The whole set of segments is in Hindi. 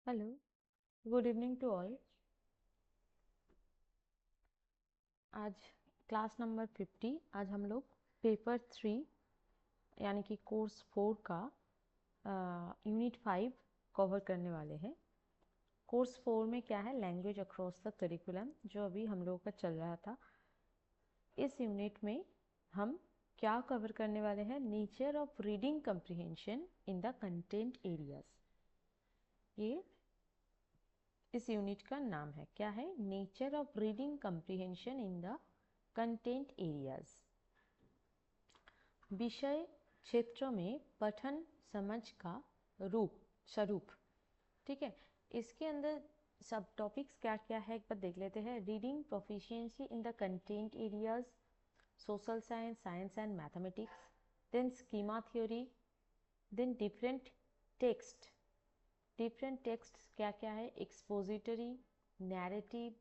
Hello, good evening to all. आज क्लास नंबर 50। आज हम लोग पेपर 3 यानी कि कोर्स 4 का यूनिट 5 कवर करने वाले हैं। कोर्स 4 में क्या है, लैंग्वेज अक्रॉस द करिकुलम, जो अभी हम लोगों का चल रहा था। इस यूनिट में हम क्या कवर करने वाले हैं, nature of reading comprehension in the content areas. ये इस यूनिट का नाम है। क्या है? Nature of reading comprehension in the content areas. विषय क्षेत्रों में पठन समझ का रूप स्वरूप। ठीक है, इसके अंदर सब टॉपिक्स क्या क्या है एक बार देख लेते हैं। Reading proficiency in the content areas, social science, science and mathematics, then schema theory, then different text क्या क्या है, expository, narrative,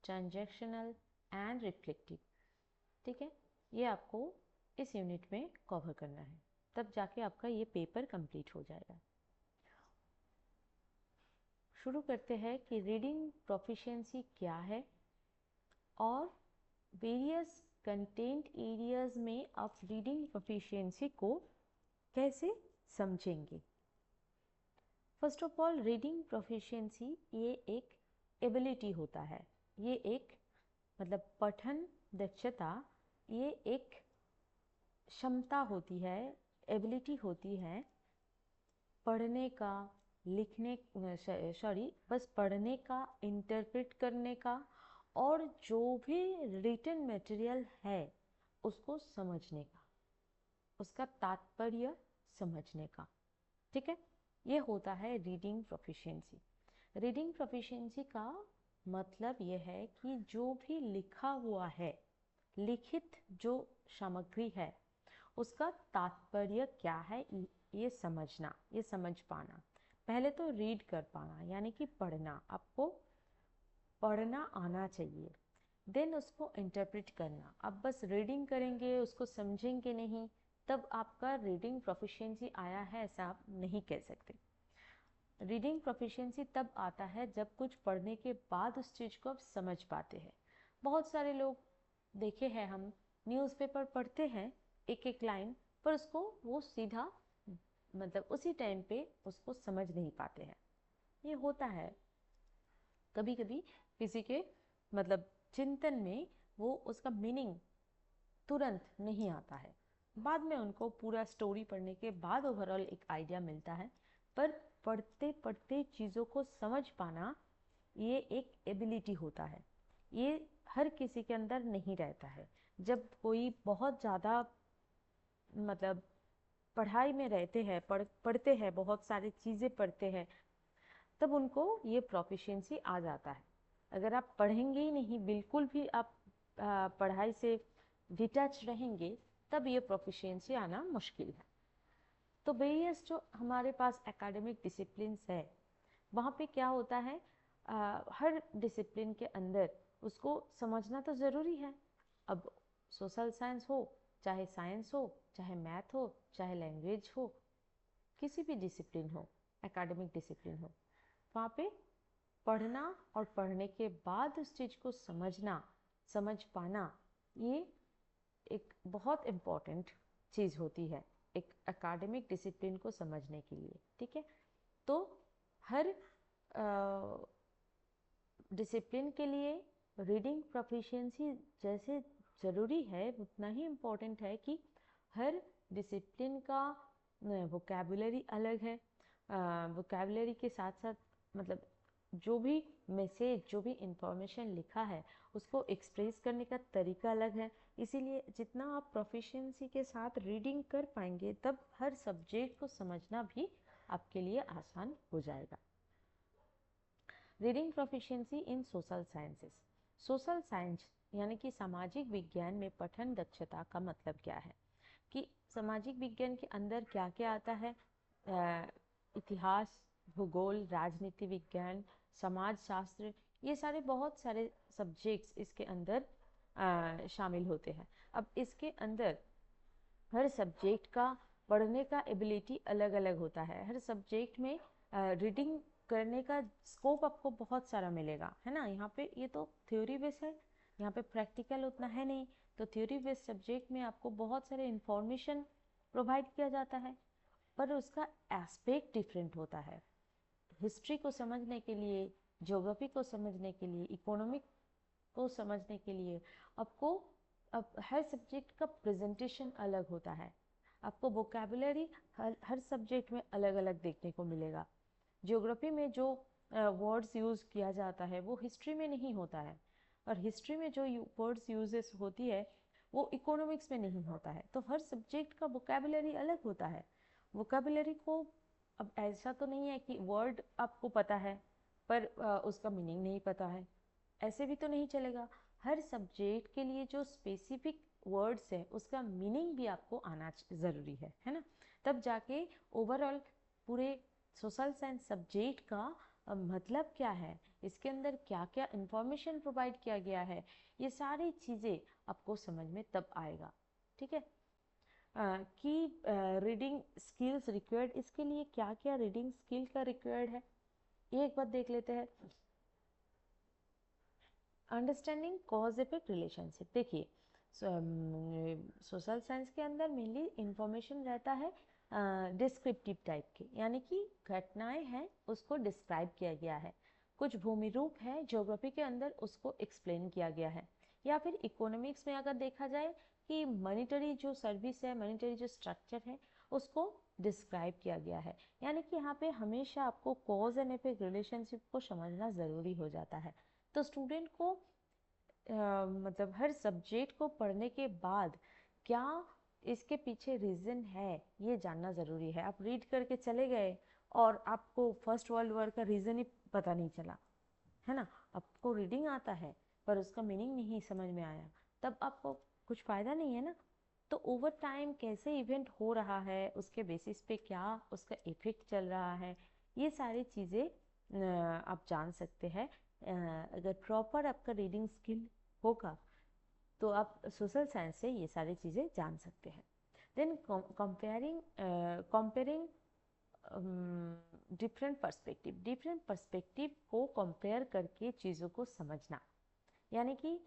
transactional and reflective. ठीक है, ये आपको इस यूनिट में कवर करना है, तब जाके आपका ये पेपर कंप्लीट हो जाएगा। शुरू करते हैं कि रीडिंग प्रोफिशिएंसी क्या है और वेरियस कंटेंट एरियाज में आप रीडिंग प्रोफिशिएंसी को कैसे समझेंगे। First of all, reading proficiency ये एक एबिलिटी होता है, ये एक मतलब पठन दक्षता, ये एक क्षमता होती है, एबिलिटी होती है पढ़ने का, लिखने बस पढ़ने का, इंटरप्रेट करने का और जो भी रिटन मटेरियल है उसको समझने का, उसका तात्पर्य समझने का। ठीक है, ये होता है रीडिंग प्रोफिशिएंसी। रीडिंग प्रोफिशिएंसी का मतलब ये है कि जो भी लिखा हुआ है, लिखित जो सामग्री है, उसका तात्पर्य क्या है ये समझना, ये समझ पाना। पहले तो रीड कर पाना यानी कि पढ़ना, आपको पढ़ना आना चाहिए। देन उसको इंटरप्रेट करना। अब बस रीडिंग करेंगे, उसको समझेंगे नहीं, तब आपका रीडिंग प्रोफिशिएंसी आया है ऐसा आप नहीं कह सकते। रीडिंग प्रोफिशिएंसी तब आता है जब कुछ पढ़ने के बाद उस चीज़ को आप समझ पाते हैं। बहुत सारे लोग देखे हैं, हम न्यूज़पेपर पढ़ते हैं एक एक लाइन, पर उसको वो सीधा मतलब उसी टाइम पे उसको समझ नहीं पाते हैं। ये होता है कभी कभी किसी के मतलब चिंतन में, वो उसका मीनिंग तुरंत नहीं आता है, बाद में उनको पूरा स्टोरी पढ़ने के बाद ओवरऑल एक आइडिया मिलता है। पर पढ़ते पढ़ते चीज़ों को समझ पाना ये एक एबिलिटी होता है, ये हर किसी के अंदर नहीं रहता है। जब कोई बहुत ज़्यादा मतलब पढ़ाई में रहते हैं, पढ़ते हैं, बहुत सारी चीज़ें पढ़ते हैं, तब उनको ये प्रोफिशिएंसी आ जाता है। अगर आप पढ़ेंगे ही नहीं, बिल्कुल भी आप पढ़ाई से डिटैच रहेंगे, तब ये प्रोफिशिएंसी आना मुश्किल है। तो वेरियस जो हमारे पास एकेडमिक डिसिप्लिन्स है, वहाँ पे क्या होता है, हर डिसिप्लिन के अंदर उसको समझना तो ज़रूरी है। अब सोशल साइंस हो, चाहे साइंस हो, चाहे मैथ हो, चाहे लैंग्वेज हो, किसी भी डिसिप्लिन हो, एकेडमिक डिसिप्लिन हो, वहाँ पे पढ़ना और पढ़ने के बाद उस चीज़ को समझना, समझ पाना, ये एक बहुत इम्पॉर्टेंट चीज़ होती है एक एकेडमिक डिसिप्लिन को समझने के लिए। ठीक है, तो हर डिसिप्लिन के लिए रीडिंग प्रोफिशिएंसी जैसे ज़रूरी है, उतना ही इम्पोर्टेंट है कि हर डिसिप्लिन का वोकैबुलरी अलग है। वोकैबुलरी के साथ साथ मतलब जो भी मैसेज, जो भी इंफॉर्मेशन लिखा है, उसको एक्सप्रेस करने का तरीका अलग है। इसीलिए जितना आप प्रोफिशिएंसी के साथ रीडिंग कर पाएंगे, तब हर सब्जेक्ट को समझना भी आपके लिए आसान हो जाएगा। रीडिंग प्रोफिशिएंसी इन सोशल साइंसेस। सोशल साइंस यानी कि सामाजिक विज्ञान में पठन दक्षता का मतलब क्या है, कि सामाजिक विज्ञान के अंदर क्या क्या आता है। इतिहास, भूगोल, राजनीति विज्ञान, समाज शास्त्र, ये सारे बहुत सारे सब्जेक्ट्स इसके अंदर शामिल होते हैं। अब इसके अंदर हर सब्जेक्ट का पढ़ने का एबिलिटी अलग अलग होता है। हर सब्जेक्ट में रीडिंग करने का स्कोप आपको बहुत सारा मिलेगा, है ना। यहाँ पे ये तो थ्योरी बेस है, यहाँ पे प्रैक्टिकल उतना है नहीं, तो थ्योरी बेस्ड सब्जेक्ट में आपको बहुत सारे इंफॉर्मेशन प्रोवाइड किया जाता है, पर उसका एस्पेक्ट डिफरेंट होता है। हिस्ट्री को समझने के लिए, ज्योग्राफी को समझने के लिए, इकोनॉमिक को समझने के लिए आपको अब हर सब्जेक्ट का प्रेजेंटेशन अलग होता है। आपको वोकैबुलरी हर सब्जेक्ट में अलग अलग देखने को मिलेगा। ज्योग्राफी में जो वर्ड्स यूज़ किया जाता है वो हिस्ट्री में नहीं होता है, और हिस्ट्री में जो वर्ड्स यूजेस होती है वो इकोनॉमिक्स में नहीं होता है। तो हर सब्जेक्ट का वोकैबुलरी अलग होता है। वोकैबुलरी को अब ऐसा तो नहीं है कि वर्ड आपको पता है पर उसका मीनिंग नहीं पता है, ऐसे भी तो नहीं चलेगा। हर सब्जेक्ट के लिए जो स्पेसिफिक वर्ड्स है उसका मीनिंग भी आपको आना ज़रूरी है ना। तब जाके ओवरऑल पूरे सोशल साइंस सब्जेक्ट का मतलब क्या है, इसके अंदर क्या क्या इंफॉर्मेशन प्रोवाइड किया गया है, ये सारी चीज़ें आपको समझ में तब आएगा। ठीक है। कि रीडिंग स्किल्स रिक्वायर्ड, इसके लिए क्या क्या रीडिंग स्किल का रिक्वायर्ड है ये एक बार देख लेते हैं। Understanding cause effect relationship. देखिए सोशल साइंस के अंदर मेनली इंफॉर्मेशन रहता है डिस्क्रिप्टिव टाइप के, यानी कि घटनाएं हैं उसको डिस्क्राइब किया गया है। कुछ भूमि रूप है ज्योग्राफी के अंदर उसको एक्सप्लेन किया गया है। या फिर इकोनॉमिक्स में अगर देखा जाए कि मॉनिटरी जो सर्विस है, मॉनिटरी जो स्ट्रक्चर है उसको डिस्क्राइब किया गया है। यानी कि यहाँ पे हमेशा आपको कॉज एंड इफेक्ट रिलेशनशिप को समझना ज़रूरी हो जाता है। तो स्टूडेंट को मतलब हर सब्जेक्ट को पढ़ने के बाद क्या इसके पीछे रीज़न है ये जानना ज़रूरी है। आप रीड करके चले गए और आपको फर्स्ट वर्ल्ड वॉर का रीज़न ही पता नहीं चला, है ना। आपको रीडिंग आता है पर उसका मीनिंग नहीं समझ में आया, तब आपको कुछ फ़ायदा नहीं है ना। तो ओवर टाइम कैसे इवेंट हो रहा है, उसके बेसिस पे क्या उसका इफेक्ट चल रहा है, ये सारी चीज़ें आप जान सकते हैं। अगर प्रॉपर आपका रीडिंग स्किल होगा तो आप सोशल साइंस से ये सारी चीज़ें जान सकते हैं। देन कंपेयरिंग डिफरेंट पर्सपेक्टिव को कंपेयर करके चीज़ों को समझना। यानी कि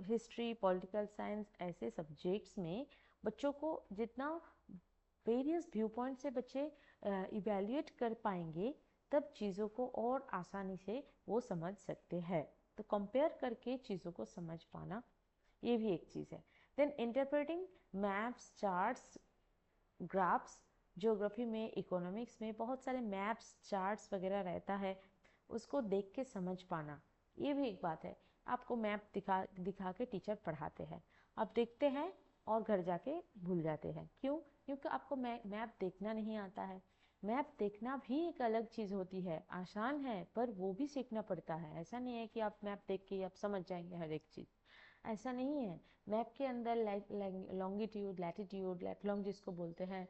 हिस्ट्री, पॉलिटिकल साइंस ऐसे सब्जेक्ट्स में बच्चों को जितना वेरियस व्यू पॉइंट से बच्चे इवेल्युएट कर पाएंगे तब चीज़ों को और आसानी से वो समझ सकते हैं। तो कंपेयर करके चीज़ों को समझ पाना ये भी एक चीज़ है। Then interpreting maps, charts, graphs. Geography में, इकोनॉमिक्स में बहुत सारे मैप्स, चार्ट्स वगैरह रहता है, उसको देख के समझ पाना ये भी एक बात है। आपको मैप दिखा दिखा के टीचर पढ़ाते हैं, आप देखते हैं और घर जाके भूल जाते हैं। क्यों? क्योंकि आपको मैप देखना नहीं आता है। मैप देखना भी एक अलग चीज़ होती है, आसान है पर वो भी सीखना पड़ता है। ऐसा नहीं है कि आप मैप देख के आप समझ जाएंगे हर एक चीज़, ऐसा नहीं है। मैप के अंदर लॉन्गिट्यूड, लैटिट्यूड, लैटलॉन्ग जिसको बोलते हैं,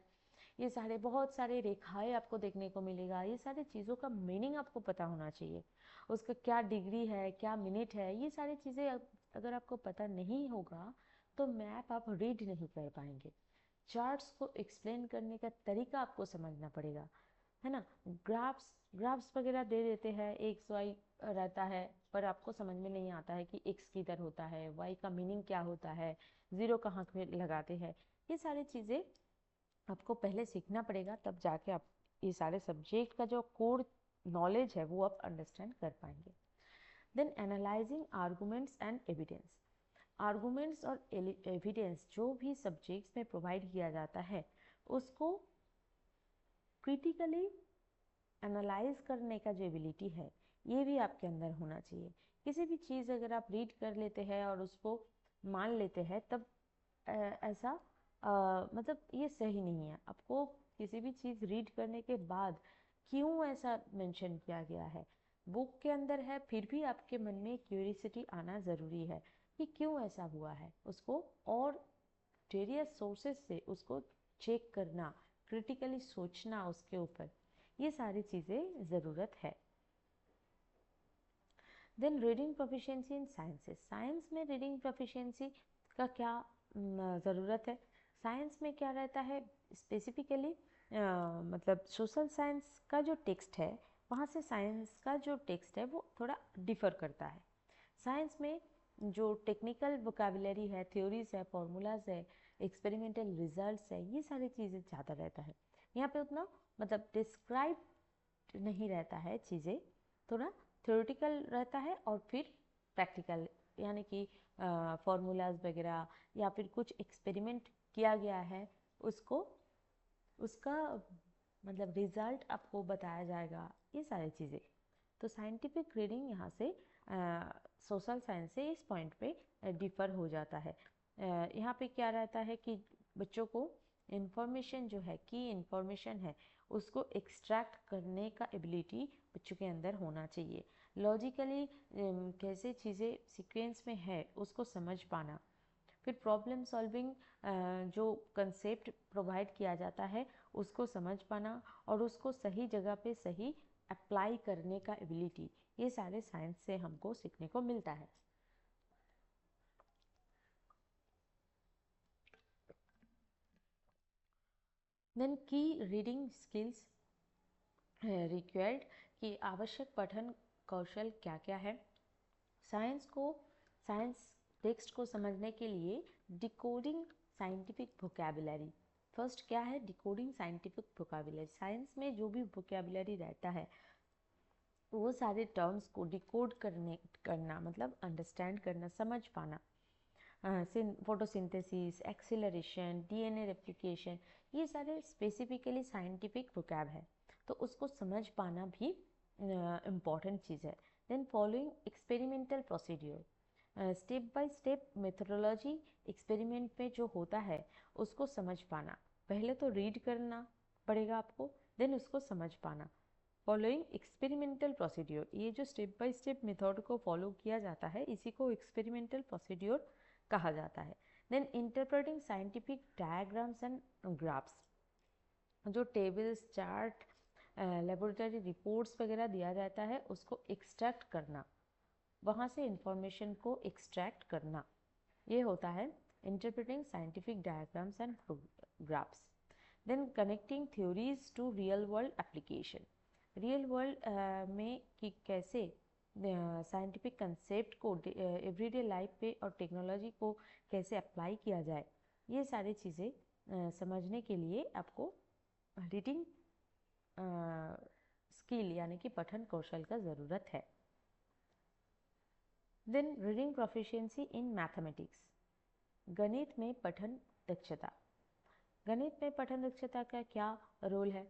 ये सारे बहुत सारे रेखाएं आपको देखने को मिलेगा। ये सारी चीज़ों का मीनिंग आपको पता होना चाहिए, उसका क्या डिग्री है, क्या मिनट है, ये सारी चीज़ें अगर आपको पता नहीं होगा तो मैप आप रीड नहीं कर पाएंगे। चार्ट्स को एक्सप्लेन करने का तरीका आपको समझना पड़ेगा, है ना। ग्राफ्स वगैरह दे देते हैं, एक्स वाई रहता है पर आपको समझ में नहीं आता है कि एक्स किधर होता है, वाई का मीनिंग क्या होता है, ज़ीरो कहाँ पे लगाते हैं। ये सारी चीज़ें आपको पहले सीखना पड़ेगा, तब जाके आप ये सारे सब्जेक्ट का जो कोर नॉलेज है वो आप अंडरस्टैंड कर पाएंगे। Then analysing arguments and evidence. Arguments और एविडेंस जो भी सब्जेक्ट्स में प्रोवाइड किया जाता है उसको क्रिटिकली एनालाइज करने का जो एबिलिटी है ये भी आपके अंदर होना चाहिए। किसी भी चीज़ अगर आप रीड कर लेते हैं और उसको मान लेते हैं तब ऐसा मतलब ये सही नहीं है। आपको किसी भी चीज़ रीड करने के बाद क्यों ऐसा मेंशन किया गया है, बुक के अंदर है फिर भी आपके मन में क्यूरियोसिटी आना ज़रूरी है कि क्यों ऐसा हुआ है, उसको और वेरियस सोर्सेज से उसको चेक करना, क्रिटिकली सोचना उसके ऊपर, ये सारी चीज़ें ज़रूरत है। देन रीडिंग प्रोफिशिएंसी इन साइंसेस। साइंस में रीडिंग प्रोफिशिएंसी का क्या ज़रूरत है? साइंस में क्या रहता है स्पेसिफिकली, मतलब सोशल साइंस का जो टेक्स्ट है वहाँ से साइंस का जो टेक्स्ट है वो थोड़ा डिफ़र करता है। साइंस में जो टेक्निकल वोकेबुलरी है, थ्योरीज है, फॉर्मूलाज है, एक्सपेरिमेंटल रिजल्ट्स है, ये सारी चीज़ें ज़्यादा रहता है। यहाँ पे उतना मतलब डिस्क्राइब नहीं रहता है, चीज़ें थोड़ा थ्योरेटिकल रहता है और फिर प्रैक्टिकल, यानी कि फॉर्मूलाज वगैरह या फिर कुछ एक्सपेरिमेंट किया गया है उसको, उसका मतलब रिजल्ट आपको बताया जाएगा, ये सारी चीज़ें। तो साइंटिफिक रीडिंग यहाँ से सोशल साइंस से इस पॉइंट पे डिफ़र हो जाता है। यहाँ पे क्या रहता है कि बच्चों को इन्फॉर्मेशन जो है, की इन्फॉर्मेशन है, उसको एक्सट्रैक्ट करने का एबिलिटी बच्चों के अंदर होना चाहिए। लॉजिकली कैसे चीज़ें सीक्वेंस में है उसको समझ पाना, फिर प्रॉब्लम सॉल्विंग जो कंसेप्ट प्रोवाइड किया जाता है उसको समझ पाना और उसको सही जगह पे सही अप्लाई करने का एबिलिटी, ये सारे साइंस से हमको सीखने को मिलता है। देन की रीडिंग स्किल्स रिक्वायर्ड, कि आवश्यक पठन कौशल क्या क्या है। साइंस टेक्स्ट को समझने के लिए डिकोडिंग साइंटिफिक वोकेबुलरी। फर्स्ट क्या है डिकोडिंग साइंटिफिक वोकेबुलरी। साइंस में जो भी वोकेबुलरी रहता है वो सारे टर्म्स को डिकोड करना मतलब अंडरस्टैंड करना, समझ पाना। फोटोसिंथेसिस, एक्सीलरेशन, डीएनए रेप्लिकेशन, ये सारे स्पेसिफिकली साइंटिफिक वोकैब है, तो उसको समझ पाना भी इम्पॉर्टेंट चीज़ है। Then following experimental procedure, step by step methodology experiment में जो होता है उसको समझ पाना। पहले तो रीड करना पड़ेगा आपको, देन उसको समझ पाना। फॉलोइंग एक्सपेरिमेंटल प्रोसीड्योर, ये जो स्टेप बाय स्टेप मेथड को फॉलो किया जाता है इसी को एक्सपेरिमेंटल प्रोसीड्योर कहा जाता है। Then interpreting scientific diagrams and graphs, जो टेबल्स, चार्ट, लेबोरेटरी रिपोर्ट्स वगैरह दिया जाता है उसको एक्सट्रैक्ट करना, वहाँ से इंफॉर्मेशन को एक्सट्रैक्ट करना, ये होता है interpreting scientific diagrams and graphs. Then connecting theories to real world application, real world में कि कैसे साइंटिफिक कंसेप्ट को एवरीडे लाइफ पे और टेक्नोलॉजी को कैसे अप्लाई किया जाए, ये सारी चीज़ें समझने के लिए आपको रीडिंग स्किल यानी कि पठन कौशल का ज़रूरत है। Then reading proficiency in mathematics, गणित में पठन दक्षता। गणित में पठन दक्षता का क्या रोल है,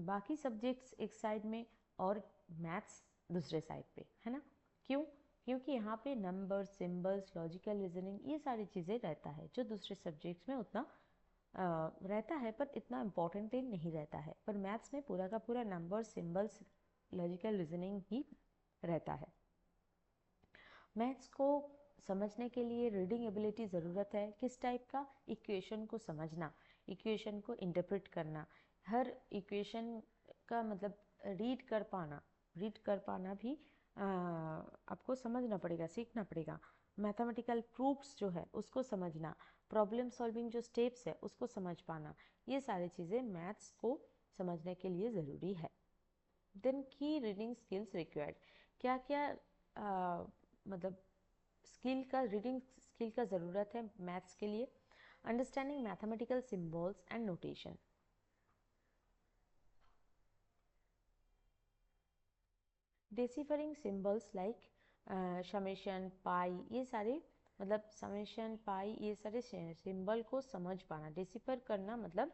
बाकी सब्जेक्ट्स एक साइड में और मैथ्स दूसरे साइड पे, है ना। क्यों? क्योंकि यहाँ पे नंबर, सिंबल्स, लॉजिकल रीजनिंग, ये सारी चीज़ें रहता है जो दूसरे सब्जेक्ट्स में उतना रहता है पर इतना इम्पोर्टेंटली नहीं रहता है। पर मैथ्स में पूरा का पूरा नंबर, सिंबल्स, लॉजिकल रीजनिंग ही रहता है। मैथ्स को समझने के लिए रीडिंग एबिलिटी ज़रूरत है। किस टाइप का? इक्वेशन को समझना, इक्वेशन को इंटरप्रेट करना, हर इक्वेशन का मतलब रीड कर पाना भी आपको समझना पड़ेगा, सीखना पड़ेगा। मैथमेटिकल प्रूफ्स जो है उसको समझना, प्रॉब्लम सॉल्विंग जो स्टेप्स है उसको समझ पाना, ये सारी चीज़ें मैथ्स को समझने के लिए ज़रूरी है। देन की रीडिंग स्किल्स रिक्वायर्ड, क्या क्या मतलब स्किल का, रीडिंग स्किल का ज़रूरत है मैथ्स के लिए। Understanding mathematical symbols and notation, deciphering symbols like summation, pi, ये सारे मतलब समेशन, पाई, ये सारे सिंबल को समझ पाना। डेसिफर करना मतलब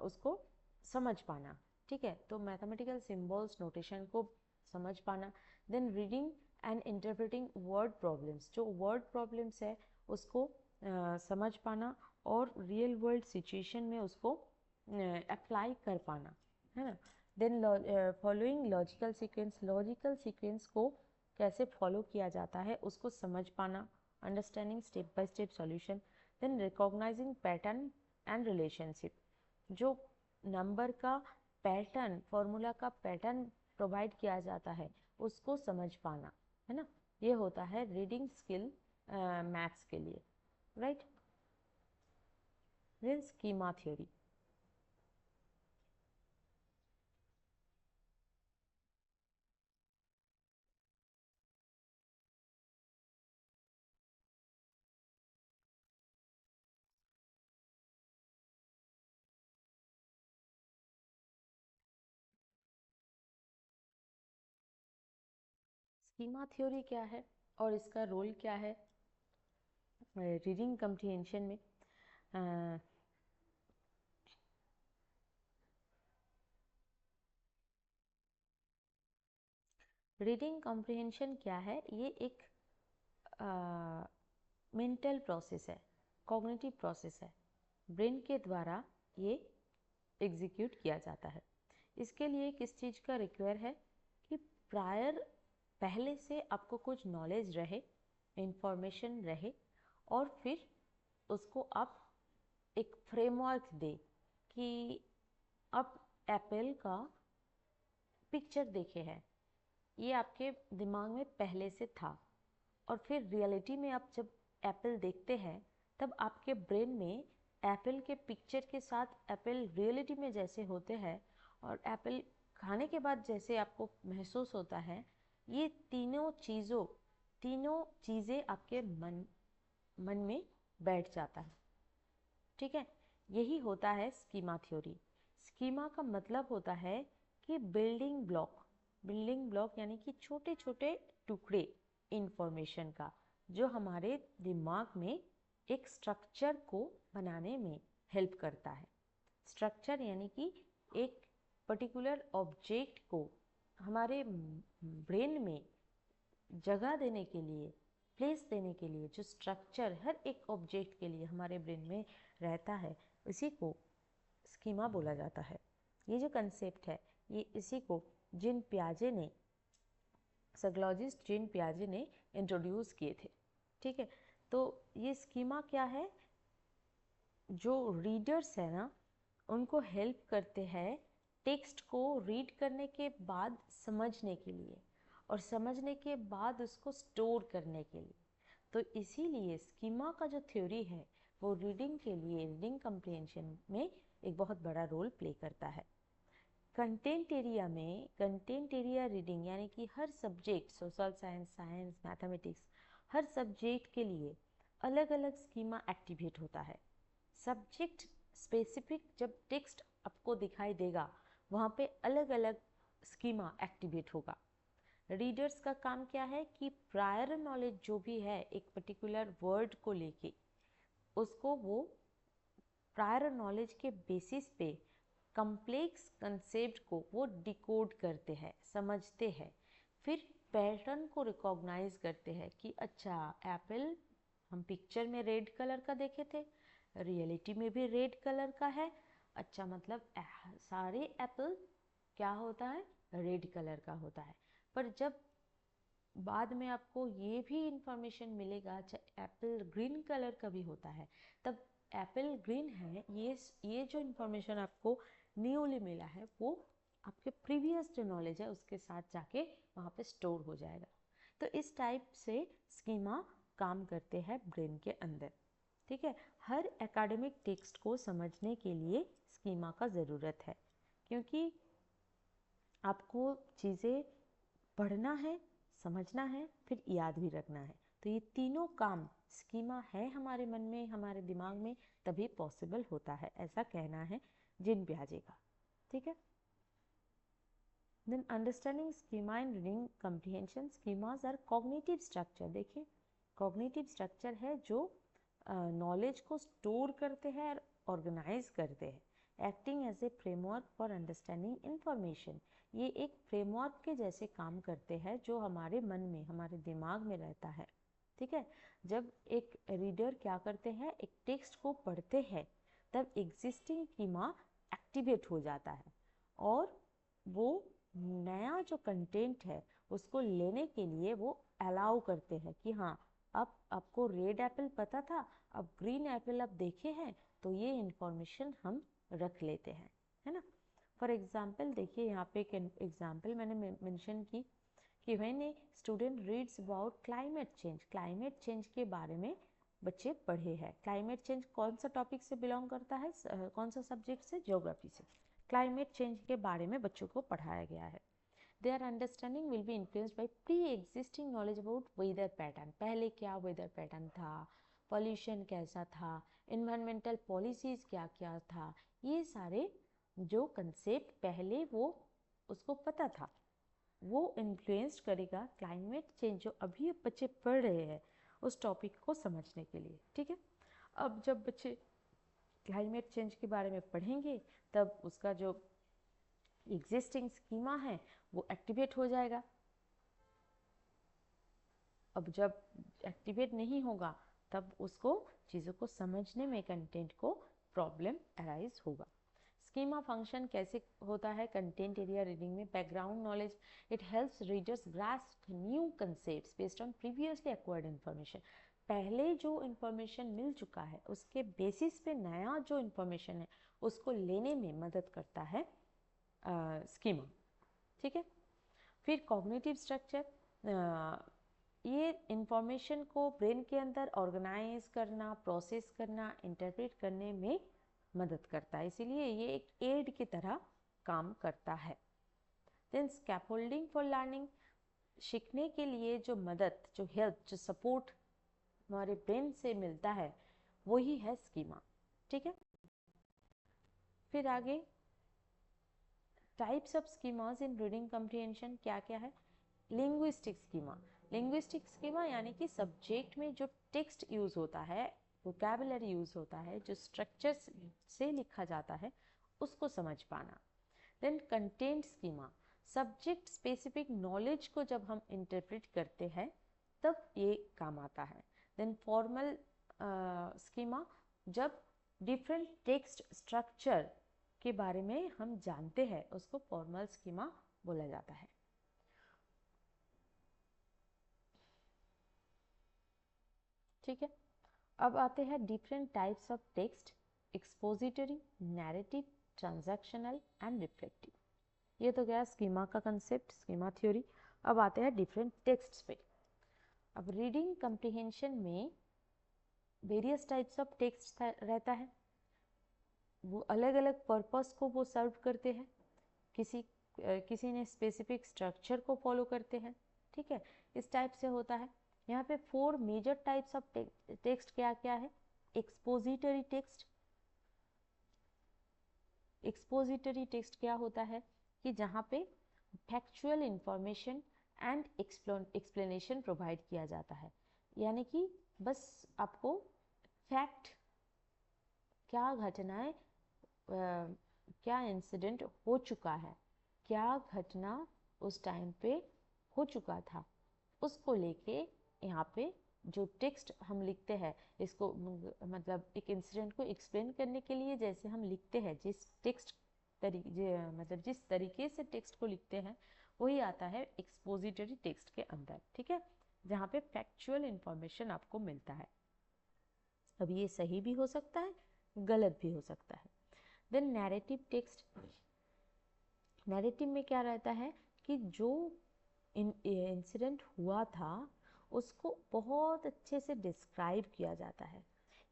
उसको समझ पाना, ठीक है। तो मैथमेटिकल सिम्बल्स, नोटेशन को समझ पाना। Then reading and interpreting word problems, जो वर्ड प्रॉब्लम्स है उसको समझ पाना और रियल वर्ल्ड सिचुएशन में उसको अप्लाई कर पाना, है ना। Then following logical sequence, logical sequence को कैसे फॉलो किया जाता है उसको समझ पाना। Understanding step by step solution. Then recognising pattern and relationship, जो नंबर का पैटर्न, फॉर्मूला का पैटर्न प्रोवाइड किया जाता है उसको समझ पाना, है ना। ये होता है रीडिंग स्किल मैथ्स के लिए, right. Then schema theory, schema theory क्या है और इसका रोल क्या है रीडिंग कम्प्रीहेंशन में। रीडिंग कॉम्प्रिहेंशन क्या है? ये एक मेंटल प्रोसेस है, कॉग्निटिव प्रोसेस है, ब्रेन के द्वारा ये एग्जीक्यूट किया जाता है। इसके लिए किस चीज़ का रिक्वायर है कि पहले से आपको कुछ नॉलेज रहे, इंफॉर्मेशन रहे, और फिर उसको आप एक फ्रेमवर्क दे कि आप एप्पल का पिक्चर देखे हैं, ये आपके दिमाग में पहले से था, और फिर रियलिटी में आप जब एप्पल देखते हैं तब आपके ब्रेन में एप्पल के पिक्चर के साथ एप्पल रियलिटी में जैसे होते हैं और एप्पल खाने के बाद जैसे आपको महसूस होता है, ये तीनों चीज़ें आपके मन में बैठ जाता है। ठीक है, यही होता है स्कीमा थ्योरी। स्कीमा का मतलब होता है कि बिल्डिंग ब्लॉक यानी कि छोटे छोटे टुकड़े इंफॉर्मेशन का, जो हमारे दिमाग में एक स्ट्रक्चर को बनाने में हेल्प करता है। स्ट्रक्चर यानी कि एक पर्टिकुलर ऑब्जेक्ट को हमारे ब्रेन में जगह देने के लिए, प्लेस देने के लिए जो स्ट्रक्चर हर एक ऑब्जेक्ट के लिए हमारे ब्रेन में रहता है, उसी को स्कीमा बोला जाता है। ये जो कंसेप्ट है, ये इसी को साइकोलॉजिस्ट जीन पियाजे ने इंट्रोड्यूस किए थे। ठीक है, तो ये स्कीमा क्या है? जो रीडर्स है ना, उनको हेल्प करते हैं टेक्स्ट को रीड करने के बाद समझने के लिए, और समझने के बाद उसको स्टोर करने के लिए। तो इसीलिए स्कीमा का जो थ्योरी है वो रीडिंग के लिए, रीडिंग कम्प्रीहेंशन में एक बहुत बड़ा रोल प्ले करता है। कंटेंट एरिया रीडिंग यानी कि हर सब्जेक्ट, सोशल साइंस, मैथमेटिक्स, हर सब्जेक्ट के लिए अलग अलग स्कीमा एक्टिवेट होता है। सब्जेक्ट स्पेसिफिक जब टेक्स्ट आपको दिखाई देगा, वहाँ पे अलग अलग स्कीमा एक्टिवेट होगा। रीडर्स का काम क्या है कि प्रायर नॉलेज जो भी है एक पर्टिकुलर वर्ड को लेके, उसको वो प्रायर नॉलेज के बेसिस पे कम्प्लेक्स कंसेप्ट को वो डिकोड करते हैं, समझते हैं, फिर पैटर्न को रिकॉग्नाइज करते हैं कि अच्छा, एप्पल हम पिक्चर में रेड कलर का देखे थे, रियलिटी में भी रेड कलर का है। अच्छा, मतलब सारे एप्पल क्या होता है? रेड कलर का होता है। पर जब बाद में आपको ये भी इंफॉर्मेशन मिलेगा अच्छा एप्पल ग्रीन कलर का भी होता है, तब एप्पल ग्रीन है, ये जो इंफॉर्मेशन आपको न्यूली मिला है वो आपके प्रीवियस जो नॉलेज है उसके साथ जाके वहाँ पे स्टोर हो जाएगा। तो इस टाइप से स्कीमा काम करते हैं ब्रेन के अंदर। ठीक है, हर एकेडमिक टेक्स्ट को समझने के लिए स्कीमा का ज़रूरत है, क्योंकि आपको चीज़ें पढ़ना है, समझना है, फिर याद भी रखना है। तो ये तीनों काम स्कीमा है हमारे मन में, हमारे दिमाग में, तभी पॉसिबल होता है, ऐसा कहना है जीन पियाजे का। ठीक है, then understanding schema in reading comprehension. Schemas are cognitive structure. देखिए, कॉग्निटिव स्ट्रक्चर है जो नॉलेज को स्टोर करते हैं और ऑर्गेनाइज करते हैं, acting as a framework for understanding information. ये एक फ्रेमवर्क के जैसे काम करते हैं जो हमारे मन में, हमारे दिमाग में रहता है। ठीक है, जब एक रीडर क्या करते हैं, एक टेक्स्ट को पढ़ते हैं, तब एग्जिस्टिंग स्कीमा एक्टिवेट हो जाता है, और वो नया जो कंटेंट है उसको लेने के लिए वो अलाउ करते हैं कि हाँ, अब आपको रेड एप्पल पता था, अब ग्रीन एप्पल आप देखे हैं, तो ये इंफॉर्मेशन हम रख लेते हैं, है ना। फॉर एग्जाम्पल देखिए, यहाँ पे एक एग्जाम्पल मैंने मेंशन की कि when a student reads about climate change के बारे में बच्चे पढ़े हैं। क्लाइमेट चेंज कौन सा टॉपिक से बिलोंग करता है, कौन सा सब्जेक्ट से? ज्योग्राफी से। क्लाइमेट चेंज के बारे में बच्चों को पढ़ाया गया है। Their understanding will be influenced by pre-existing knowledge about weather pattern. पहले क्या वेदर पैटर्न था, पॉल्यूशन कैसा था, इन्वायरमेंटल पॉलिसीज क्या क्या था, ये सारे जो कंसेप्ट पहले वो उसको पता था, वो इन्फ्लुएंस करेगा क्लाइमेट चेंज जो अभी बच्चे पढ़ रहे हैं उस टॉपिक को समझने के लिए। ठीक है, अब जब बच्चे क्लाइमेट चेंज के बारे में पढ़ेंगे तब उसका जो एग्जिस्टिंग स्कीमा है वो एक्टिवेट हो जाएगा। अब जब एक्टिवेट नहीं होगा तब उसको चीज़ों को समझने में, कंटेंट को प्रॉब्लम अराइज होगा। स्कीमा फंक्शन कैसे होता है कंटेंट एरिया रीडिंग में? Background knowledge, it helps readers grasp new concepts based on previously acquired information. पहले जो इन्फॉर्मेशन मिल चुका है उसके बेसिस पे नया जो इन्फॉर्मेशन है उसको लेने में मदद करता है स्कीमा। ठीक है, फिर कॉग्निटिव स्ट्रक्चर, ये इंफॉर्मेशन को ब्रेन के अंदर ऑर्गेनाइज करना, प्रोसेस करना, इंटरप्रेट करने में मदद करता है, इसीलिए ये एक एड की तरह काम करता है। देन स्कैफोल्डिंग फॉर लर्निंग, सीखने के लिए जो मदद, जो हेल्प, जो सपोर्ट हमारे ब्रेन से मिलता है वही है स्कीमा। ठीक है, फिर आगे types of schemas in reading comprehension क्या क्या है? लिंग्विस्टिक स्कीमा, लिंग्विस्टिक स्कीमा यानी कि सब्जेक्ट में जो टेक्स्ट यूज होता है, वोकैबुलरी यूज होता है, जो स्ट्रक्चर से लिखा जाता है उसको समझ पाना। Then content schema, subject specific knowledge को जब हम इंटरप्रेट करते हैं तब ये काम आता है। देन फॉर्मल स्कीमा, जब डिफरेंट टेक्स्ट स्ट्रक्चर के बारे में हम जानते हैं उसको फॉर्मल स्कीमा बोला जाता है। ठीक है, अब आते हैं different types of text, expository, narrative, transactional and reflective. ये तो गया स्कीमा का कंसेप्ट, स्कीमा थ्योरी। अब आते हैं डिफरेंट टेक्स्ट्स पे। अब रीडिंग कम्प्रिहेंशन में वेरियस टाइप्स ऑफ टेक्स्ट रहता है, वो अलग अलग पर्पस को वो सर्व करते हैं, किसी ने स्पेसिफिक स्ट्रक्चर को फॉलो करते हैं। ठीक है, इस टाइप से होता है। यहाँ पे 4 मेजर टाइप्स ऑफ टेक्स्ट क्या क्या है? एक्सपोजिटरी टेक्स्ट, एक्सपोजिटरी टेक्स्ट क्या होता है कि जहाँ पे factual information and explanation provide किया जाता है, यानी कि बस आपको फैक्ट, क्या घटनाएं, क्या इंसिडेंट हो चुका है, क्या घटना उस टाइम पे हो चुका था, उसको लेके यहाँ पे जो टेक्स्ट हम लिखते हैं, इसको मतलब एक इंसिडेंट को एक्सप्लेन करने के लिए जैसे हम लिखते हैं, जिस टेक्स्ट मतलब जिस तरीके से टेक्स्ट को लिखते हैं वही आता है एक्सपोजिटरी टेक्स्ट के अंदर। ठीक है, जहाँ पे फैक्चुअल इंफॉर्मेशन आपको मिलता है। अब ये सही भी हो सकता है, गलत भी हो सकता है। देन नैरेटिव टेक्स्ट, नैरेटिव में क्या रहता है कि जो इंसिडेंट हुआ था उसको बहुत अच्छे से डिस्क्राइब किया जाता है,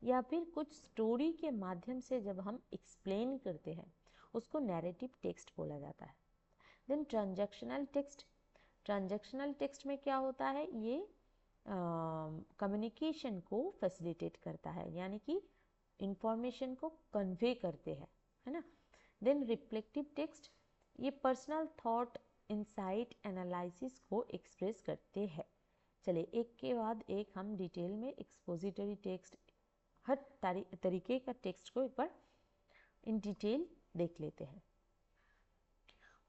या फिर कुछ स्टोरी के माध्यम से जब हम एक्सप्लेन करते हैं उसको नैरेटिव टेक्स्ट बोला जाता है। Then transactional text, transactional text में क्या होता है, ये कम्युनिकेशन को फैसिलिटेट करता है, यानी कि इंफॉर्मेशन को कन्वे करते हैं, है ना। देन रिफ्लेक्टिव टेक्स्ट, ये पर्सनल थॉट, इंसाइट, एनालिसिस को एक्सप्रेस करते हैं। चलिए एक के बाद एक हम डिटेल में एक्सपोजिटरी टेक्स्ट, हर तरीके का टेक्स्ट को एक बार इन डिटेल देख लेते हैं।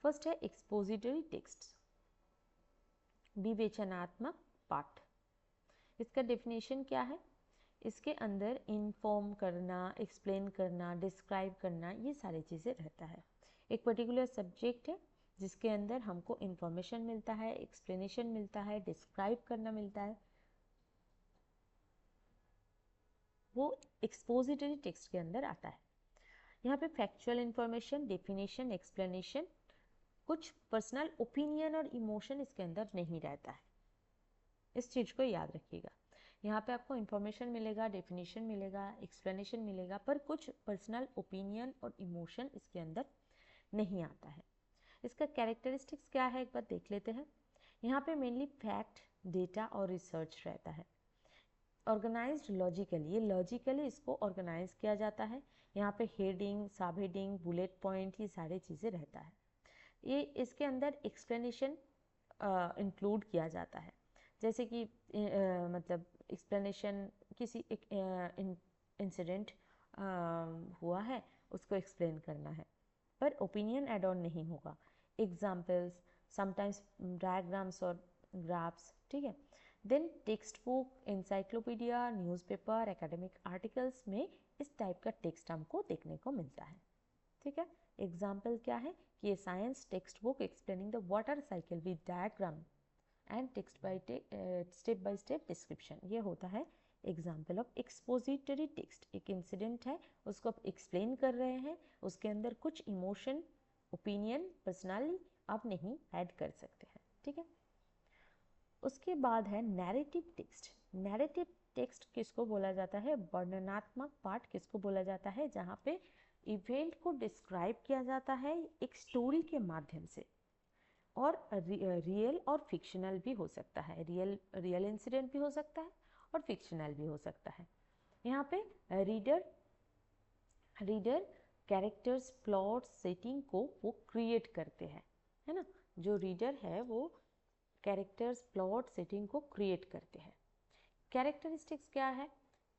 फर्स्ट है एक्सपोजिटरी टेक्स्ट, विवेचनात्मक पाठ। इसका डेफिनेशन क्या है? इसके अंदर इन्फॉर्म करना, एक्सप्लेन करना, डिस्क्राइब करना, ये सारी चीज़ें रहता है। एक पर्टिकुलर सब्जेक्ट है जिसके अंदर हमको इन्फॉर्मेशन मिलता है, एक्सप्लेनेशन मिलता है, डिस्क्राइब करना मिलता है, वो एक्सपोजिटरी टेक्स्ट के अंदर आता है। यहाँ पे फैक्चुअल इन्फॉर्मेशन, डेफिनेशन, एक्सप्लेनेशन, कुछ पर्सनल ओपिनियन और इमोशन इसके अंदर नहीं रहता है, इस चीज़ को याद रखिएगा। यहाँ पे आपको इन्फॉर्मेशन मिलेगा, डेफिनेशन मिलेगा, एक्सप्लेनेशन मिलेगा, पर कुछ पर्सनल ओपिनियन और इमोशन इसके अंदर नहीं आता है। इसका कैरेक्टरिस्टिक्स क्या है एक बार देख लेते हैं। यहाँ पे मेनली फैक्ट, डेटा और रिसर्च रहता है। ऑर्गेनाइज्ड लॉजिकली, ये लॉजिकली इसको ऑर्गेनाइज किया जाता है। यहाँ पे हेडिंग, सब हेडिंग, बुलेट पॉइंट, ये सारी चीज़ें रहता है। ये इसके अंदर एक्सप्लेनेशन इंक्लूड किया जाता है। जैसे कि मतलब एक्सप्लेनेशन, किसी एक इंसिडेंट हुआ है उसको एक्सप्लेन करना है, पर ओपिनियन एड ऑन नहीं होगा। एग्जाम्पल्स, समटाइम्स डायग्राम्स और ग्राफ्स, ठीक है। Then text book, encyclopedia, newspaper, academic articles में इस टाइप का टेक्स्ट हमको देखने को मिलता है, ठीक है। एग्जाम्पल क्या है कि ये science text book explaining the water cycle with diagram and text by step by step description, ये होता है एग्जाम्पल ऑफ एक्सपोजिटरी टेक्स्ट। एक इंसिडेंट है, उसको आप एक्सप्लेन कर रहे हैं, उसके अंदर कुछ इमोशन, ओपिनियन, पर्सनली आप नहीं ऐड कर सकते हैं, ठीक है। उसके बाद है नैरेटिव टेक्स्ट। नैरेटिव टेक्स्ट किसको बोला जाता है? वर्णनात्मक पाठ किसको बोला जाता है? जहाँ पे इवेंट को डिस्क्राइब किया जाता है एक स्टोरी के माध्यम से, और रियल और फिक्शनल भी हो सकता है। रियल इंसिडेंट भी हो सकता है और फिक्शनल भी हो सकता है। यहाँ पे रीडर कैरेक्टर्स, प्लॉट, सेटिंग को वो क्रिएट करते हैं, है ना। जो रीडर है वो कैरेक्टर्स, प्लॉट, सेटिंग को क्रिएट करते हैं। कैरेक्टरिस्टिक्स क्या है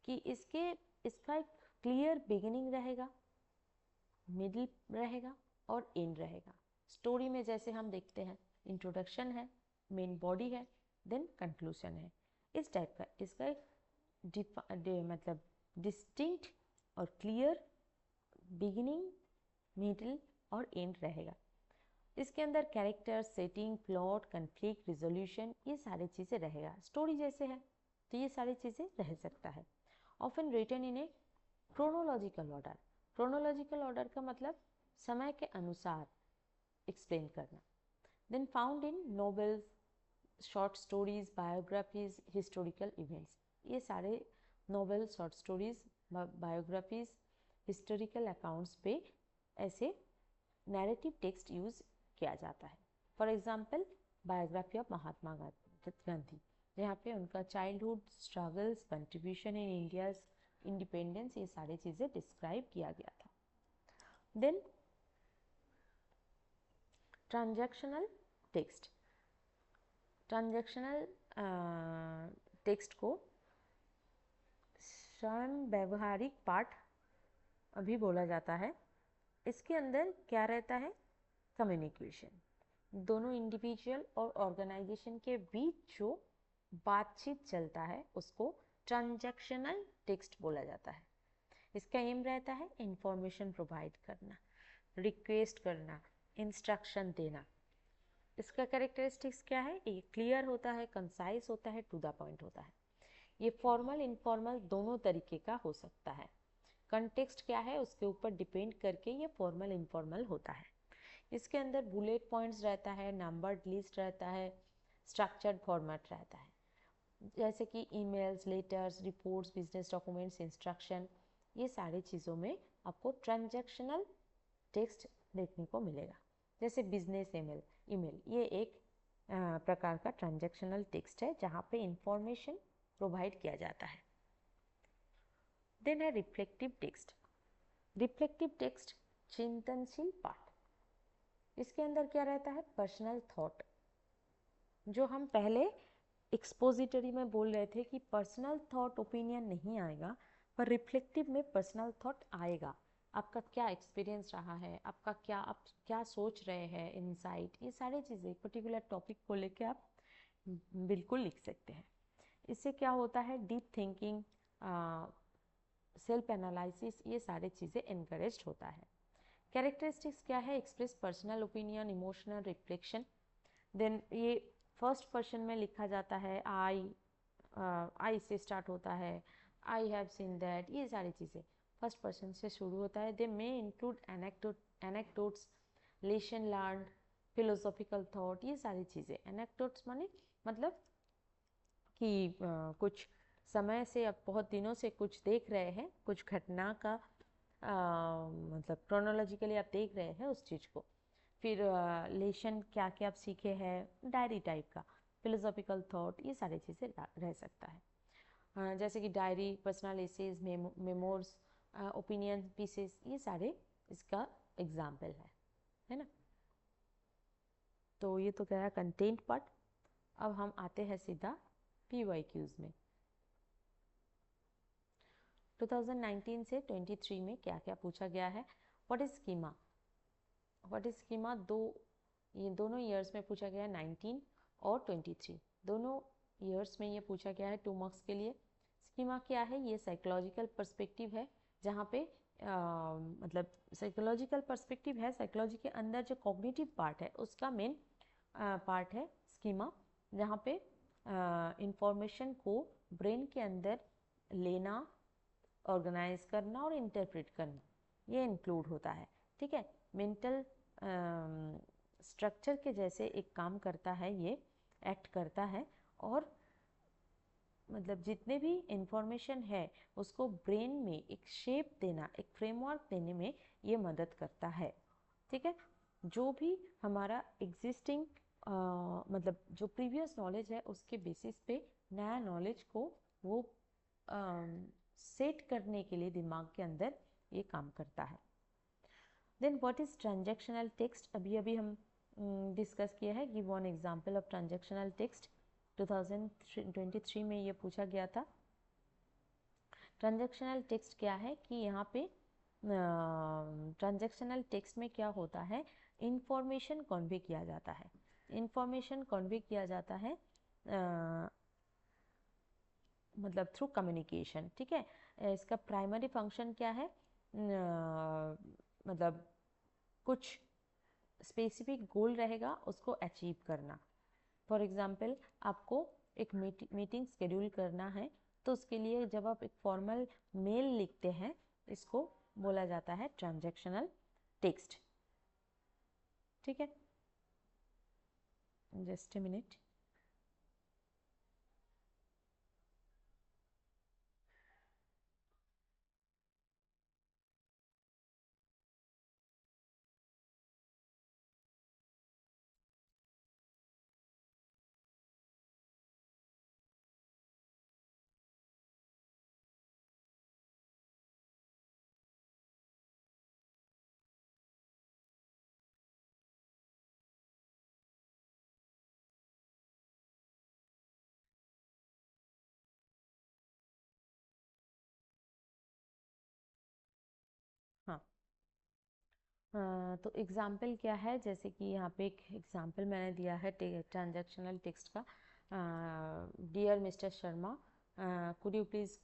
कि इसका एक क्लियर बिगिनिंग रहेगा, मिडिल रहेगा और एंड रहेगा। स्टोरी में जैसे हम देखते हैं इंट्रोडक्शन है, मेन बॉडी है, देन कंक्लूजन है, इस टाइप का इसका एक मतलब डिस्टिंक्ट और क्लियर बिगिनिंग, मिडिल और एंड रहेगा। इसके अंदर character, setting, plot, conflict, resolution, ये सारी चीज़ें रहेगा। स्टोरी जैसे है तो ये सारी चीज़ें रह सकता है। Often written in a chronological order. Chronological order का मतलब समय के अनुसार एक्सप्लेन करना। Then found in novels, short stories, biographies, historical events, ये सारे novel, short stories, biographies, historical accounts पे ऐसे नैरेटिव टेक्स्ट यूज किया जाता है। For example biography of Mahatma Gandhi, जहाँ पे उनका childhood struggles, contribution in India's independence, ये सारी चीज़ें डिस्क्राइब किया गया था। Then transactional text. Transactional text को स्वयं व्यवहारिक पाठ भी बोला जाता है। इसके अंदर क्या रहता है? कम्युनिकेशन, दोनों इंडिविजुअल और ऑर्गेनाइजेशन के बीच जो बातचीत चलता है उसको ट्रांजैक्शनल टेक्स्ट बोला जाता है। इसका एम रहता है इंफॉर्मेशन प्रोवाइड करना, रिक्वेस्ट करना, इंस्ट्रक्शन देना। इसका कैरेक्टरिस्टिक्स क्या है? ये क्लियर होता है, कंसाइज होता है, टू द पॉइंट होता है। ये फॉर्मल, इनफॉर्मल दोनों तरीके का हो सकता है। कंटेक्स्ट क्या है उसके ऊपर डिपेंड करके ये फॉर्मल, इनफॉर्मल होता है। इसके अंदर बुलेट पॉइंट्स रहता है, नंबर्ड लिस्ट रहता है, स्ट्रक्चर्ड फॉर्मेट रहता है, जैसे कि emails, letters, reports, business documents, instruction, ये सारी चीज़ों में आपको ट्रांजैक्शनल टेक्स्ट देखने को मिलेगा। जैसे बिजनेस ईमेल ये एक प्रकार का ट्रांजैक्शनल टेक्स्ट है जहाँ पे इंफॉर्मेशन प्रोवाइड किया जाता है। देन है रिफ्लेक्टिव टेक्स्ट। रिफ्लेक्टिव टेक्स्ट चिंतनशील पाठ। इसके अंदर क्या रहता है? Personal thought. जो हम पहले एक्सपोजिटरी में बोल रहे थे कि पर्सनल थॉट ओपिनियन नहीं आएगा, पर रिफ्लेक्टिव में पर्सनल थॉट आएगा। आपका क्या एक्सपीरियंस रहा है, आपका क्या, आप क्या सोच रहे हैं, इनसाइट, ये सारी चीज़ें पर्टिकुलर टॉपिक को लेके आप बिल्कुल लिख सकते हैं। इससे क्या होता है? डीप थिंकिंग, सेल्फ एनालिसिस, ये सारी चीज़ें इनकरेज होता है। कैरेक्टरिस्टिक्स क्या है? Express personal opinion, emotional reflection. Then ये फर्स्ट पर्सन में लिखा जाता है, आई से स्टार्ट होता है, आई हैव सीन दैट, ये सारी चीज़ें फर्स्ट पर्सन से शुरू होता है। They may include anecdotes, lesson learn, philosophical thought, ये सारी चीज़ें। एनेक्डोट्स माने मतलब कि कुछ समय से, अब बहुत दिनों से कुछ देख रहे हैं, कुछ घटना का मतलब क्रोनोलॉजिकली आप देख रहे हैं उस चीज़ को। फिर लेसन, क्या क्या आप सीखे हैं, डायरी टाइप का। फिलोसॉफिकल थॉट, ये सारी चीज़ें रह सकता है। जैसे कि diary, personal essays, memoirs, opinion pieces, ये सारे इसका एग्जाम्पल है ना। तो ये तो गया कंटेंट पार्ट। अब हम आते हैं सीधा PYQs में। 2019 से 23 में क्या क्या पूछा गया है। What is schema? What is schema ये दोनों ईयर्स में पूछा गया है, 19 और 23 दोनों ईयर्स में ये पूछा गया है 2 मार्क्स के लिए। स्कीमा क्या है? ये साइकोलॉजिकल पर्सपेक्टिव है, जहाँ पे मतलब साइकोलॉजिकल पर्सपेक्टिव है। साइकोलॉजी के अंदर जो कॉग्निटिव पार्ट है उसका मेन पार्ट है स्कीमा, जहाँ पे इंफॉर्मेशन को ब्रेन के अंदर लेना, ऑर्गेनाइज करना और इंटरप्रेट करना, ये इंक्लूड होता है। ठीक है, मेंटल स्ट्रक्चर के जैसे एक काम करता है, ये एक्ट करता है, और मतलब जितने भी इंफॉर्मेशन है उसको ब्रेन में एक शेप देना, एक फ्रेमवर्क देने में ये मदद करता है। ठीक है, जो भी हमारा एग्जिस्टिंग मतलब जो प्रीवियस नॉलेज है उसके बेसिस पे नया नॉलेज को वो सेट करने के लिए दिमाग के अंदर ये काम करता है। Then what is transactional text? अभी हम डिस्कस किया है। Give one example of transactional text. 2023 में ये पूछा गया था। ट्रांजैक्शनल टेक्स्ट क्या है कि यहाँ पे ट्रांजैक्शनल टेक्स्ट में क्या होता है, इंफॉर्मेशन कन्वे किया जाता है। इंफॉर्मेशन कन्वे किया जाता है मतलब थ्रू कम्युनिकेशन। ठीक है, इसका प्राइमरी फंक्शन क्या है? मतलब कुछ स्पेसिफिक गोल रहेगा, उसको अचीव करना। फॉर एग्जांपल, आपको एक मीटिंग शेड्यूल करना है, तो उसके लिए जब आप एक फॉर्मल मेल लिखते हैं, इसको बोला जाता है ट्रांजैक्शनल टेक्स्ट। ठीक है, जस्ट ए मिनट। हाँ, तो एग्जाम्पल क्या है, जैसे कि यहाँ पे एक एग्जाम्पल मैंने दिया है ट्रांजैक्शनल टेक्स्ट का। Dear mister Sharma, could you please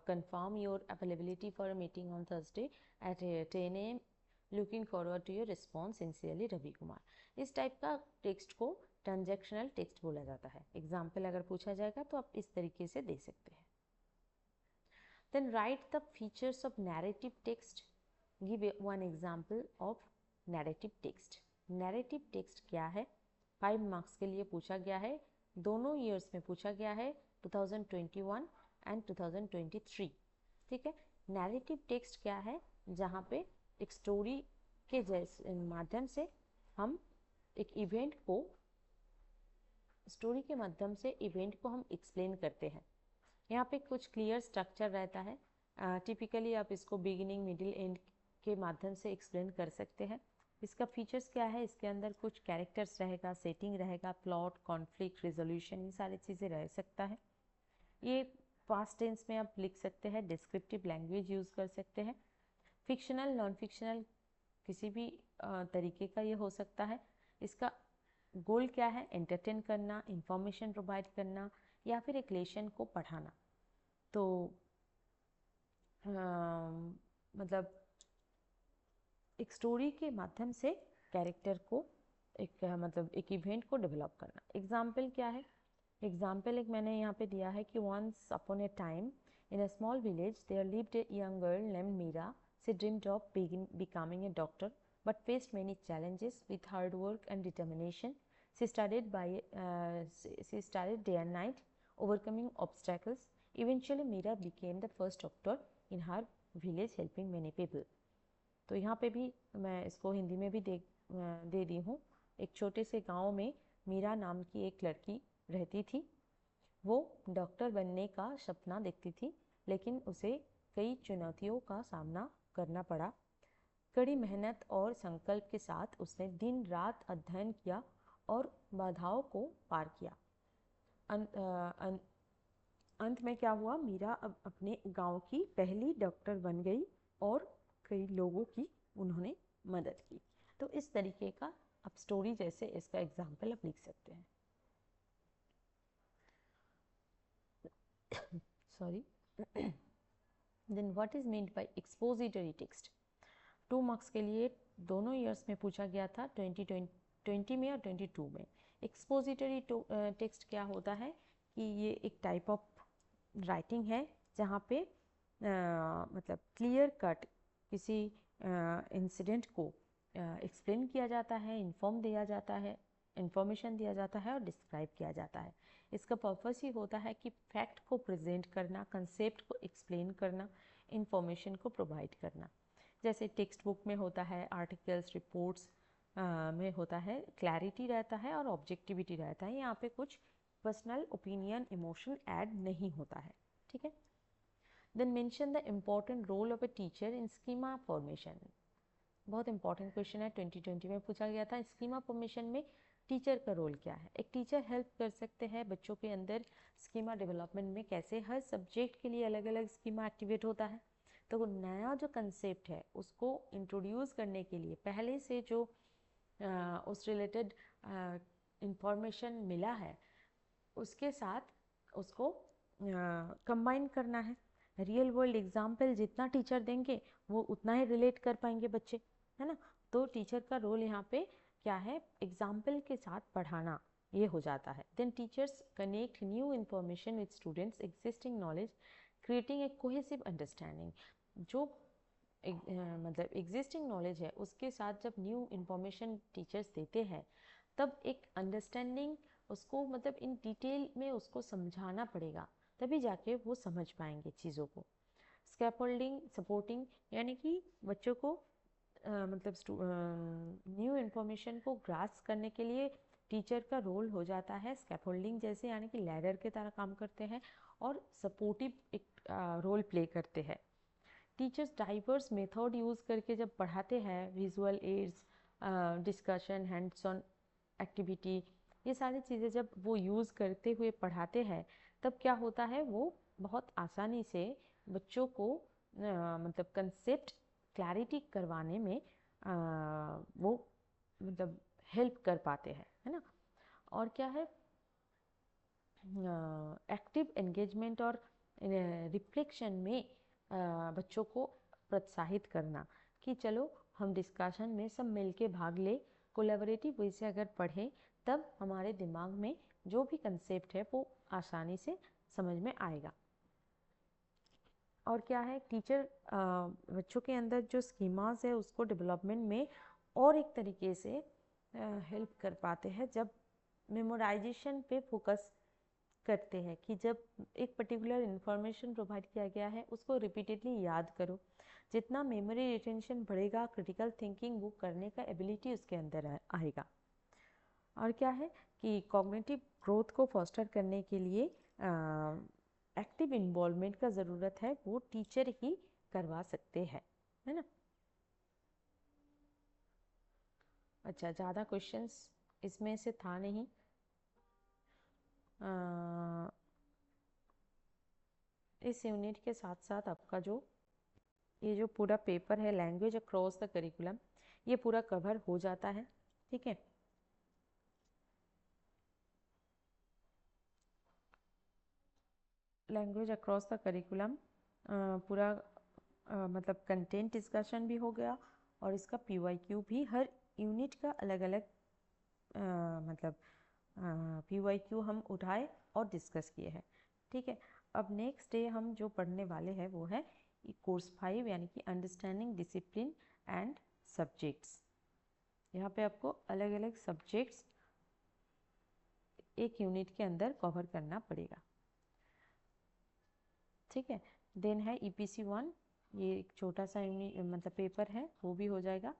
confirm your availability for a meeting on Thursday at 10 AM? Looking forward to your response. Sincerely, Ravi Kumar. इस टाइप का टेक्स्ट को ट्रांजैक्शनल टेक्स्ट बोला जाता है। एग्जाम्पल अगर पूछा जाएगा तो आप इस तरीके से दे सकते हैं। Then write the features of narrative text. Give one example of narrative text. Narrative text क्या है? 5 मार्क्स के लिए पूछा गया है, दोनों ईयर्स में पूछा गया है, 2021 एंड 2023। ठीक है, नैरेटिव टेक्स्ट क्या है? जहाँ पे एक स्टोरी के जैसे माध्यम से हम एक इवेंट को, स्टोरी के माध्यम से इवेंट को हम एक्सप्लेन करते हैं। यहाँ पे कुछ क्लियर स्ट्रक्चर रहता है। टिपिकली आप इसको बिगिनिंग, मिडिल, एंड के माध्यम से एक्सप्लेन कर सकते हैं। इसका फीचर्स क्या है? इसके अंदर कुछ कैरेक्टर्स रहेगा, सेटिंग रहेगा, प्लॉट, कॉन्फ्लिक्ट, रिजोल्यूशन, ये सारी चीज़ें रह सकता है। ये पास्ट टेंस में आप लिख सकते हैं, डिस्क्रिप्टिव लैंग्वेज यूज़ कर सकते हैं। फिक्शनल, नॉन फिक्शनल, किसी भी तरीके का ये हो सकता है। इसका गोल क्या है? एंटरटेन करना, इंफॉर्मेशन प्रोवाइड करना, या फिर एक लेसन को पढ़ाना। तो मतलब एक स्टोरी के माध्यम से कैरेक्टर को एक मतलब एक इवेंट को डेवलप करना। एग्जाम्पल क्या है? एग्जाम्पल एक मैंने यहाँ पे दिया है कि once upon a time in a small village there lived a young girl named Meera. She dreamed of becoming a doctor, but faced many challenges. With hard work and determination, she studied day and night, overcoming obstacles. Eventually, Meera became the first doctor in her village, helping many people. तो यहाँ पे भी मैं इसको हिंदी में भी दे दी हूँ। एक छोटे से गांव में मीरा नाम की एक लड़की रहती थी। वो डॉक्टर बनने का सपना देखती थी, लेकिन उसे कई चुनौतियों का सामना करना पड़ा। कड़ी मेहनत और संकल्प के साथ उसने दिन रात अध्ययन किया और बाधाओं को पार किया। अंत में क्या हुआ, मीरा अब अपने गांव की पहली डॉक्टर बन गई और कई लोगों की उन्होंने मदद की। तो इस तरीके का अब स्टोरी जैसे इसका एग्जाम्पल आप लिख सकते हैं। Sorry. Then what is meant by expository text? 2 marks के लिए दोनों ईयर्स में पूछा गया था, 2020 में और 22 में। एक्सपोजिटरी टेक्स्ट क्या होता है कि ये एक टाइप ऑफ राइटिंग है जहाँ पे मतलब क्लियर कट किसी इंसिडेंट को एक्सप्लेन किया जाता है, इंफॉर्मेशन दिया जाता है और डिस्क्राइब किया जाता है। इसका पर्पस ही होता है कि फैक्ट को प्रेजेंट करना, कंसेप्ट को एक्सप्लेन करना, इंफॉर्मेशन को प्रोवाइड करना। जैसे टेक्स्ट बुक में होता है, आर्टिकल्स, रिपोर्ट्स में होता है, क्लैरिटी रहता है और ऑब्जेक्टिविटी रहता है। यहाँ पे कुछ पर्सनल ओपिनियन, इमोशन ऐड नहीं होता है, ठीक है। Then mention the important role of a teacher in schema formation. बहुत इंपॉर्टेंट क्वेश्चन है, 2020 में पूछा गया था। स्कीमा फॉर्मेशन में टीचर का रोल क्या है? एक टीचर हेल्प कर सकते हैं बच्चों के अंदर स्कीमा डेवलपमेंट में। कैसे? हर सब्जेक्ट के लिए अलग अलग स्कीमा एक्टिवेट होता है, तो नया जो कंसेप्ट है उसको इंट्रोड्यूस करने के लिए पहले से जो उस रिलेटेड इंफॉर्मेशन मिला है उसके साथ उसको कंबाइन करना है। रियल वर्ल्ड एग्जाम्पल जितना टीचर देंगे वो उतना ही रिलेट कर पाएंगे बच्चे, है ना। तो टीचर का रोल यहाँ पे क्या है? एग्जाम्पल के साथ पढ़ाना, ये हो जाता है। Then teachers connect new information with students existing knowledge, creating a cohesive understanding. जो मतलब एग्जिस्टिंग नॉलेज है उसके साथ जब न्यू इन्फॉर्मेशन टीचर्स देते हैं तब एक अंडरस्टैंडिंग उसको मतलब इन डिटेल में उसको समझाना पड़ेगा, तभी जाके वो समझ पाएंगे चीज़ों को। स्कैफोल्डिंग सपोर्टिंग, यानी कि बच्चों को मतलब न्यू इन्फॉर्मेशन को ग्रास्प करने के लिए टीचर का रोल हो जाता है स्कैफोल्डिंग जैसे, यानी कि लैडर के तरह काम करते हैं और सपोर्टिव एक रोल प्ले करते हैं। टीचर्स डाइवर्स मेथड यूज़ करके जब पढ़ाते हैं, visual aids, discussion, hands on activity, ये सारी चीज़ें जब वो यूज़ करते हुए पढ़ाते हैं तब क्या होता है, वो बहुत आसानी से बच्चों को मतलब कंसेप्ट क्लैरिटी करवाने में वो मतलब हेल्प कर पाते हैं, है ना। और क्या है, एक्टिव एंगेजमेंट और रिफ्लेक्शन में बच्चों को प्रोत्साहित करना कि चलो हम डिस्कशन में सब मिलके भाग ले, कोलैबोरेटिव वे से अगर पढ़ें तब हमारे दिमाग में जो भी कंसेप्ट है वो आसानी से समझ में आएगा। और क्या है, टीचर बच्चों के अंदर जो स्कीमास है उसको डेवलपमेंट में और एक तरीके से हेल्प कर पाते हैं जब मेमोराइजेशन पे फोकस करते हैं कि जब एक पर्टिकुलर इन्फॉर्मेशन प्रोवाइड किया गया है उसको रिपीटेडली याद करो। जितना मेमोरी रिटेंशन बढ़ेगा, क्रिटिकल थिंकिंग वो करने का एबिलिटी उसके अंदर आएगा। और क्या है कि कॉग्निटिव ग्रोथ को फॉस्टर करने के लिए एक्टिव इन्वॉल्वमेंट का ज़रूरत है, वो टीचर ही करवा सकते हैं, है ना। अच्छा, ज़्यादा क्वेश्चंस इसमें से था नहीं। इस यूनिट के साथ साथ आपका जो ये जो पूरा पेपर है लैंग्वेज अक्रॉस द करिकुलम, ये पूरा कवर हो जाता है, ठीक है। लैंग्वेज अक्रॉस द करिकुलम पूरा मतलब कंटेंट डिस्कशन भी हो गया और इसका PYQ भी, हर यूनिट का अलग अलग मतलब PYQ हम उठाए और डिस्कस किए हैं, ठीक है। अब नेक्स्ट डे हम जो पढ़ने वाले हैं वो है कोर्स 5 यानी कि अंडरस्टैंडिंग डिसिप्लिन एंड सब्जेक्ट्स। यहाँ पे आपको अलग अलग सब्जेक्ट्स एक यूनिट के अंदर कवर करना पड़ेगा, ठीक है। देन है EPC 1, ये एक छोटा सा यूनिट मतलब पेपर है, वो भी हो जाएगा।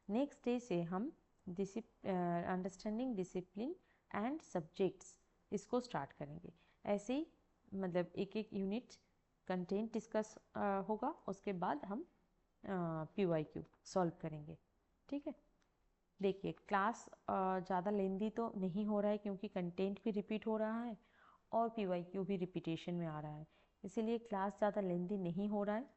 नेक्स्ट डे से हम अंडरस्टैंडिंग डिसिप्लिन एंड सब्जेक्ट्स इसको स्टार्ट करेंगे। ऐसे ही मतलब एक एक यूनिट कंटेंट डिस्कस होगा, उसके बाद हम PYQ सॉल्व करेंगे, ठीक है। देखिए क्लास ज़्यादा लेंदी तो नहीं हो रहा है क्योंकि कंटेंट भी रिपीट हो रहा है और पीवाईक्यू भी रिपीटेशन में आ रहा है, इसीलिए क्लास ज़्यादा लेंदी नहीं हो रहा है।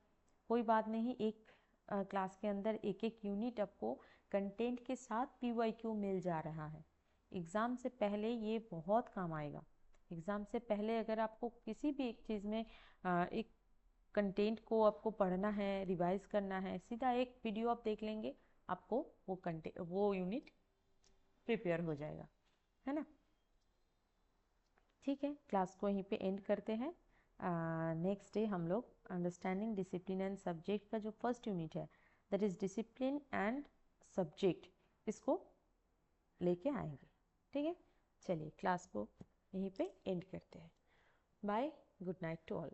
कोई बात नहीं, एक क्लास के अंदर एक एक यूनिट आपको कंटेंट के साथ पीवाईक्यू मिल जा रहा है। एग्ज़ाम से पहले ये बहुत काम आएगा। एग्ज़ाम से पहले अगर आपको किसी भी एक चीज़ में एक कंटेंट को आपको पढ़ना है, रिवाइज करना है, सीधा एक वीडियो आप देख लेंगे, आपको वो यूनिट प्रिपेयर हो जाएगा, है ना। ठीक है, क्लास को यहीं पे एंड करते हैं। नेक्स्ट डे हम लोग अंडरस्टैंडिंग डिसिप्लिन एंड सब्जेक्ट का जो फर्स्ट यूनिट है, that is discipline and subject, इसको लेके आएंगे। ठीक है, चलिए क्लास को यहीं पे एंड करते हैं। Bye, good night to all.